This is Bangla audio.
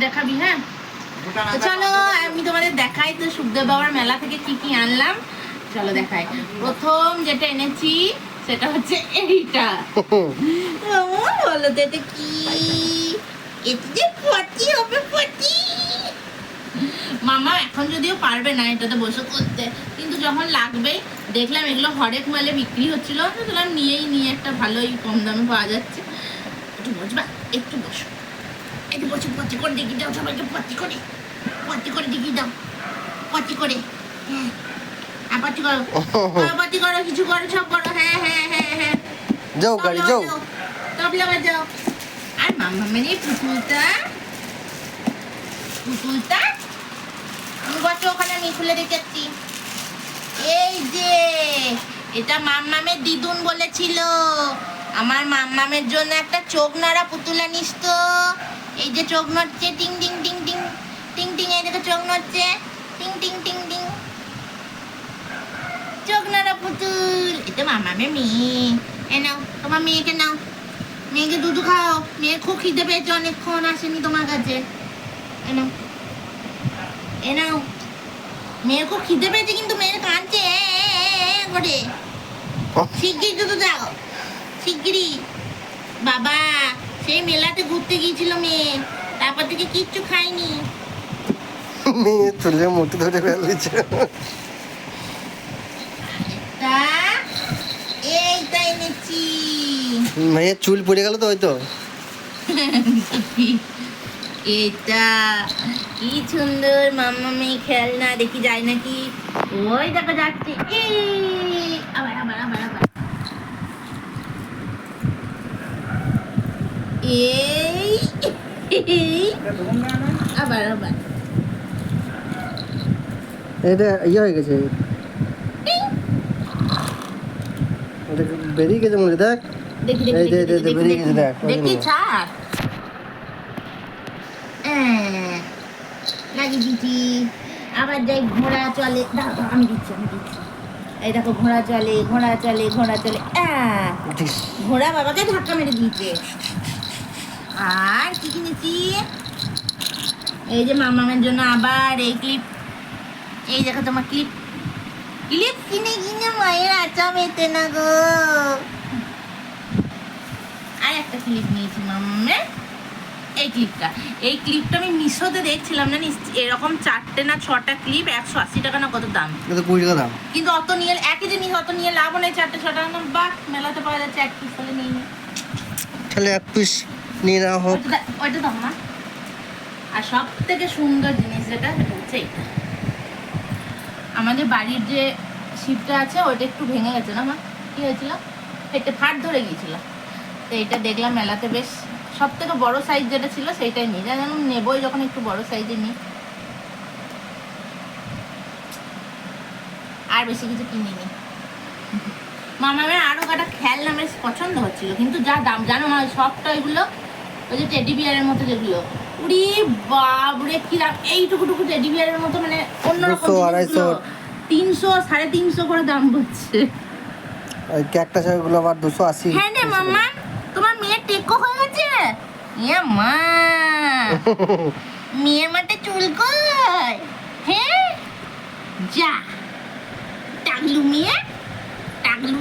দেখাবি। হ্যাঁ চলো আমি তোমাদের দেখাই তো সুখদেব বাবার মেলা থেকে কি কি আনলাম। চলো দেখাই। প্রথম যেটা এনেছি সেটা হচ্ছে এইটা। বলো তো এটা কি? এটা যে পটি হবে, পটি। মামা এখন যদিও পারবে না এটাতে বসে করতে, কিন্তু যখন লাগবে দেখলাম এগুলো হরেক মালে বিক্রি হচ্ছিল, দেখলাম নিয়ে একটা ভালোই কম দামে পাওয়া যাচ্ছে। একটু বসবা, একটু বসো, একটু বসে পটি করে দেখি দাও সবাইকে, পটি করে দেখি দাও, পটি করে। হ্যাঁ পটি করো, পটি করো, কিছু করো, সব করো। হ্যাঁ যাও গাড়ি যাও, তবলা বাজাও। আর মামা মেরে পুতুলটা বসো ওখানে, আমি খুলে রেখেছি। এই যে এটা মাম্মামের দিদুন বলেছিল আমার মাম্মামের জন্য একটা চোখ নাড়া পুতুল আনিস তো। এই যে চোখ নড়ছে, টিং টিং টিং টিং টিং টিং, এই দেখো চোখ নড়ছে, টিং টিং টিং টিং, চোখ নাড়া পুতুল। এটা মাম্মামের মেয়ে। এ নাও তোমার মেয়েকে নাও, মেয়েকে দুধ খাও, মেয়ের খুব খিদে পেয়েছে, অনেকক্ষণ আসেনি তোমার কাছে। এ নাও, মেয়ের খুব খিদে পেয়েছে কিন্তু মেয়ের কাঁদছে করে। শিগগিরি দুধ দাও, শিগগিরি। বাবা সেই মেলাতে ঘুরতে গিয়েছিল মেয়ে, তারপর থেকে কিচ্ছু খাইনি। মেয়ে চলে মুঠি ধরে ফেলেছে। এইটা এনেছি। মেয়ের চুল পড়ে গেল তো হয়তো। এটা কি সুন্দর মাম্মা মেয়ে খেলনা, দেখি যায় নাকি। ওই দেখা যাচ্ছে। আবার এটা ইয়ে হয়ে গেছে, বেরিয়ে গেছে মনে। দেখ বেরিয়ে গেছে, দেখ দেখি ছাড় লাগিয়ে দিচ্ছি। আবার যাই ঘোড়া চলে, আমি দিচ্ছি। এই দেখো ঘোড়া চলে। ঘোড়া বাবাকে ধাক্কা মেরে দিয়েছে। আর কি কিনেছি? এই যে মামামের জন্য আবার এই ক্লিপ। এই দেখো তোমার ক্লিপ কিনে মায়ের আচা মেতে না গো। আর একটা ক্লিপ নিয়েছি মামামের, এই ক্লিপটা আমি মিশোতে দেখছিলাম, জানিস এরকম 4টে না 6টা ক্লিপ 180 টাকা না কত দাম। 20 টাকা দাম। কিন্তু অত নিয়ে একই জিনিস অত নিয়ে লাভ নেই। 4টে 6 টাকা দাম, বাহ মেলাতে পাওয়া যাচ্ছে, এক পিস করে নিয়ে তাহলে এক পিস নিয়ে নেওয়া হোক। ওইটা দাও না। আর সব থেকে সুন্দর জিনিস যেটা হচ্ছে এইটা। আমাদের বাড়ির যে শিপটা আছে ওইটা একটু ভেঙে গেছে না মা, কি হয়েছিল, এটা ফাট ধরে গিয়েছিল। তো এটা দেখলাম মেলাতে বেশ সব থেকে বড় সাইজ যেটা ছিল সেইটাই নিই, যেন নেবই যখন একটু বড় সাইজে নিই। আর বেশি কিছু কিনিনি। মামামের আরো কটা খেলনা বেশ পছন্দ হচ্ছিল, কিন্তু যা দাম জানো না, সবটা ওইগুলো ওই যে টেডি বিয়ারের মতো যেগুলো, উড়ি বাবরে কি দাম। এইটুকু টেডি বিয়ারের মতো, মানে অন্যরকম 300 350 করে দাম হচ্ছে। একটা সেগুলো আবার 280। হ্যাঁ রে মামা, তোমার মেয়ে টেকো হয়ে গেছে। ইয়া মা, মেয়ের মাঠে চুল কই? হ্যাঁ যা টাগলু মেয়ে।